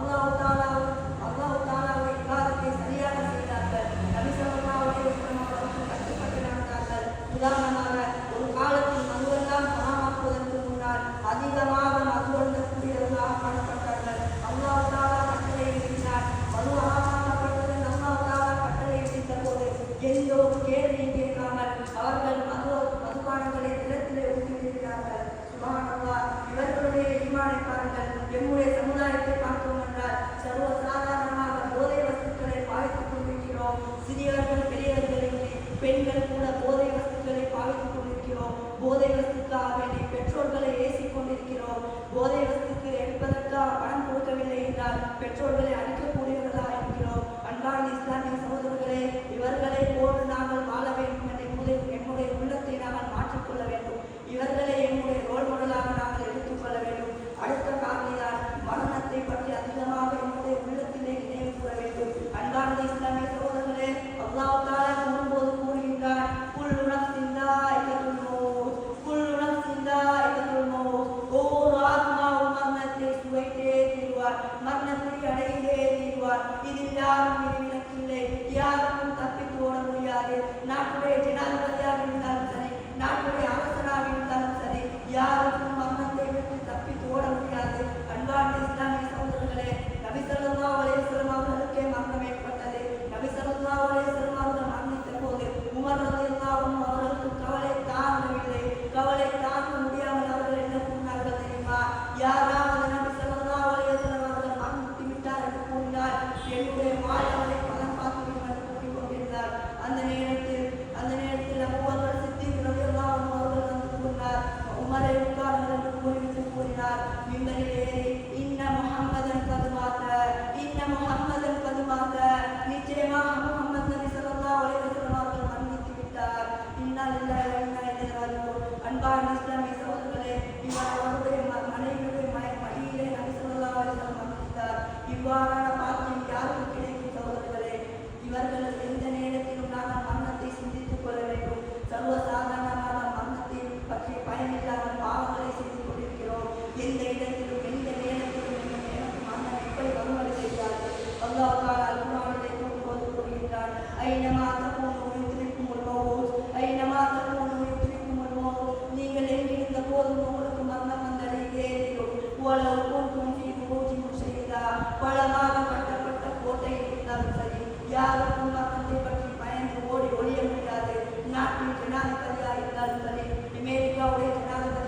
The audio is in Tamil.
அல்லாஹ் இபாதத்தை சரியாக செய்தார்கள். நபி ஸல்லல்லாஹு அலைஹி வஸல்லம் அவர்களுக்கு கட்டுப்பட்டு நடந்தார்கள். உதாரணமாக ஒரு காலத்தில் மதுவெல்லாம் ஹராமாக்குவதற்கு முன்னால் அதிகமாக மது அருந்தக்கூடியவர்களாக காணப்பட்டார்கள். அல்லாஹ் தஆலா கட்டளை இட்டார். மது ஹராமாக்கப்பட்டது அல்லாஹ் தஆலா கட்டளை இட்ட போது எந்த ஒரு கேள்வியும் கேட்காமல் அவர்கள் மதுபானங்களை நிலத்திலே ஊற்றிவிடுகிறார்கள். சுப்ஹானல்லாஹ். இவர்களுடைய ஈமானை பாருங்கள். எம்முடைய சமுதாயத்தை பார்த்தோம் என்றால் சர்வ சாதாரணமாக போதை வஸ்துக்களை பாவித்துக் கொண்டிருக்கிறோம். சிறியவர்கள் பெரியவர்கள் பெண்கள் கூட போதை வஸ்துக்களை பாவித்துக் கொண்டிருக்கிறோம். போதை வஸ்துக்காக வேண்டி பெற்றோர்களை ஏசிக் கொண்டிருக்கிறோம். போதை வஸ்துக்கு எடுப்பதற்காக பணம் கொடுக்கவில்லை என்றால் பெற்றோர்களை அடிக்கக்கூடியவர்களாக இருக்கிறோம். அன்பான இஸ்லாமிய சகோதரர்களே, இவர்களை போன்று நாங்கள் வாழ வேண்டும் என்ற என்னுடைய உள்ளத்தை நாங்கள் மாற்றிக்கொள்ள வேண்டும். இவர்களை என்னுடைய ரோல் மாடலாக நாங்கள் எடுத்துக்கொள்ள வேண்டும். அடுத்த காரணிதான் மரணத்தை பற்றி அதிகமாக என்னுடைய உள்ளத்திலே நினைவு கூற வேண்டும். அன்பான இஸ்லாமிய சகோதரர்களே, அல்லாஹ் தஆலா கூறும்போது கூறுகின்றார், குல்லு நஃப்ஸின் ஸாயிகத்துல் மௌத், குல்லு நஃப்ஸின் ஸாயிகத்துல் மௌத். ஒவ்வொரு ஆத்மாவும் மரணத்தை சுவைத்தே தீருவார், மரணத்தை அடைந்தே தீருவார். இதில் யாரும் விதிவிலக்கில்லை, யாருக்கும் தப்பித்து ஓட முடியாது. நாட்டுடைய ஜனாதிபதியாக இருந்தாலும் சரி, நாட்டுடைய அரசனாக இருந்தாலும் சரி, யாருக்கும் மரணத்தை விட்டு தப்பித்து ஓட முடியாது. அன்பார்ந்த இஸ்லாமிய சகோதரர்களே, நபி ஸல்லல்லாஹு அலைஹி வஸல்லம் அவர்களுக்கே மரணம் ஏற்பட்டது. நபி ஸல்லல்லாஹு அலைஹி வஸல்லம் அவர்கள் மரணித்த போது உமர் ரலியல்லாஹு அன்ஹு அவர்களுக்கு கவலை தாங்கவில்லை. கவலை தாங்க முடியாமல் அவர்கள் என்ன கூறினார்கள் தெரியுமா? யாராவது நபி ஸல்லல்லாஹு அலைஹி வஸல்லம் அவர்கள் மரணித்து விட்டார் என்று கூறினார், என்னுடைய வாழ்வை பலம் பார்த்துவிடும் என்று கூறிக்கொண்டிருந்தார். அந்த நேரத்தில் அபூபக்கர் சித்திக் ரலியல்லாஹு அன்ஹு அவர்கள் வந்து கூறினார், உமரை உட்காருங்கள் என்று கூறிவிட்டு கூறினார், மிம்பரில் ஏறி, இன்ன முஹம்மதன் கத் மாத, இன்ன முஹம்மதன் கத் மாத, நிச்சயமாக முஹம்மது நபி ஸல்லல்லாஹு அலைஹி வஸல்லம் அவர்கள் மரணித்து விட்டார். இன்னா லில்லாஹி வ இன்னா இலைஹி ராஜிஊன். அன்பார்ந்த இஸ்லாமிய சகோதரர்களே, இவர் அவருடைய மனைவியுடைய மடியிலே நபி ஸல்லல்லாஹு அலைஹி வஸல்லம் மரணித்தார். இவ்வாறான பாக்கியம் யாருக்கு கிடைக்கும் சகோதரர்களே? இவர்கள் எந்த நேரத்திலும் நாங்கள் மரணத்தை சிந்தித்துக் கொள்ள வேண்டும். சர்வ சாதாரணமாக மரணத்தை பற்றி பயனில்லாமல் பாவங்களை செய்து கொண்டிருக்கிறோம். எந்த இடத்திலும் எந்த நேரத்திலும் எனக்கு மரணம் எப்படி வருவது தெரியாது. அல்லாஹ் தஆலா அல்-குர்ஆனிலே கூறும்போது கூறுகின்றார், ஐனமா தகூனு யுத்ரிக்குமுல் மௌத், ஐனமா தகூனு யுத்ரிக்குமுல் மௌத். நீங்கள் எங்கிருந்த போதும் உங்களுக்கு மரணம் வந்தடைந்தே தீரும். வலவ் குன்தும் ஃபீ புரூஜின் முஷய்யதா, பலமாக கட்டப்பட்ட கோட்டை இருந்தாலும் சரி, யாருக்கும் மரணத்தை பற்றி பயந்து ஓடி ஒழிய முடியாது. நாட்டின் ஜனாதிபதியாக இருந்தாலும் சரி, அமெரிக்காவுடைய ஜனாதிபதி